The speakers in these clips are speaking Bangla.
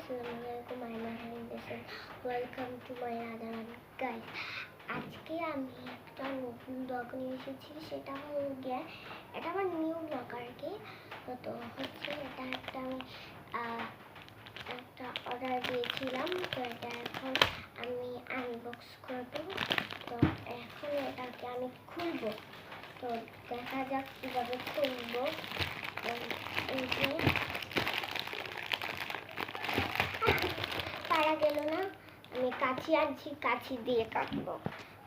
আসসালামু আলাইকুম, welcome to my other guys. আজকে আমি একটা নতুন ব্লগ নিয়ে এসেছি, সেটা হলো গিয়ে এটা আমার নিউ ব্লগ আর কি। তো হচ্ছে এটা আমি একটা অর্ডার দিয়েছিলাম, তো এটা এখন আমি আনবক্স করব। তো এখন এটাকে আমি খুলবো, তো দেখা যাক কীভাবে খুলবো। এই যে পারা গেল না, আমি কাঁচি আনছি, কাঁচি দিয়ে কাটবো।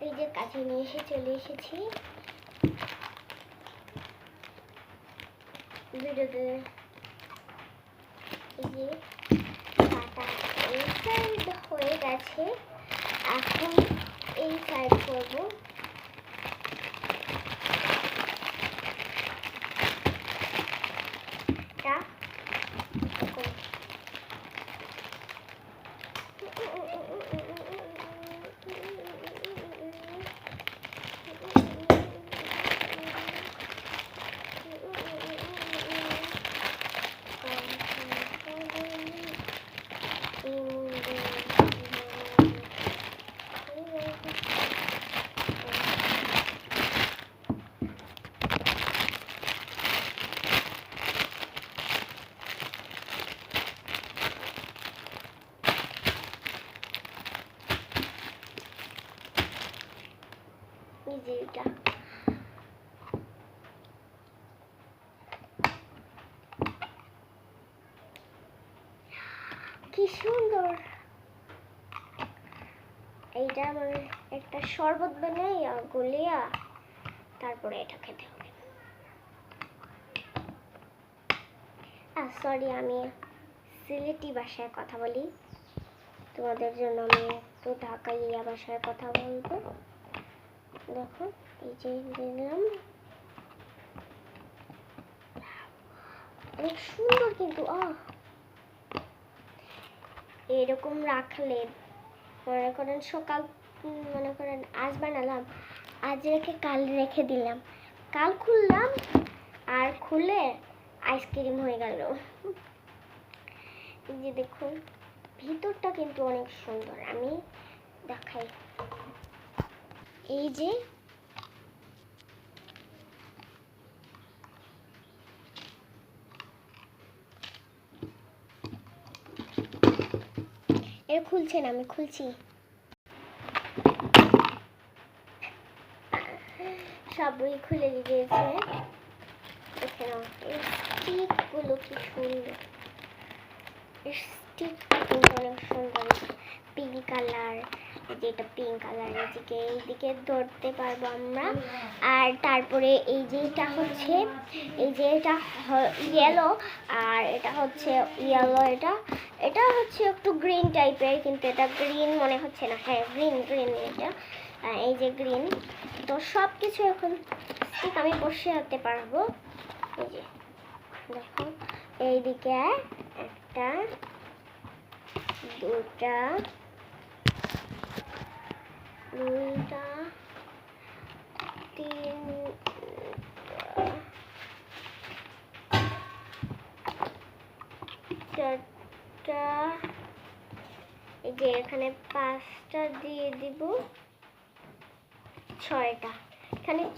এই যে কাঁচি নিয়ে চলে এসেছি। ভিডিওতে এই যে কাটা এই সাইড হয়ে গেছে, এখন এই সাইড করবো। এটা কি সুন্দর, এইটা মানে একটা শরবত বানাইয়া গলিয়া তারপরে এটা খেতে হবে। সরি, আমি সিলেটি ভাষায় কথা বলি, তোমাদের জন্য আমি একটু ঢাকাইয়া ভাষায় কথা বলবো। দেখো এই যে দিলাম, অনেক সুন্দর কিন্তু এরকম রাখলে মনে করেন সকাল, মনে করেন আজ বানালাম, আজ রেখে কাল রেখে দিলাম, কাল খুললাম আর খুলে আইসক্রিম হয়ে গেল। এই যে দেখুন ভিতরটা কিন্তু অনেক সুন্দর, আমি দেখাই। এই যে এর খুলছে না, আমি খুলছি। সবই খুলে দিয়েছে। দেখে নাও স্টিক গুলো কি সুন্দর, স্টিক কিন্তু অনেক সুন্দর, পিঙ্ক কালার। যেটা পিঙ্ক কালার, এইদিকে ধরতে পারবো আমরা। আর তারপরে এই যে এটা হচ্ছে, এই যে এটা ইয়েলো, আর এটা হচ্ছে ইয়েলো, এটা হচ্ছে একটু গ্রিন টাইপের, কিন্তু এটা গ্রিন মনে হচ্ছে না। হ্যাঁ গ্রিন এটা, এই যে গ্রিন। তো সব কিছু এখন ঠিক আমি বসে আনতে পারবো। এই যে দেখো এইদিকে একটা, দুটা, চারটা, এই যে এখানে 5টা দিয়ে দিব, 6টা, এখানে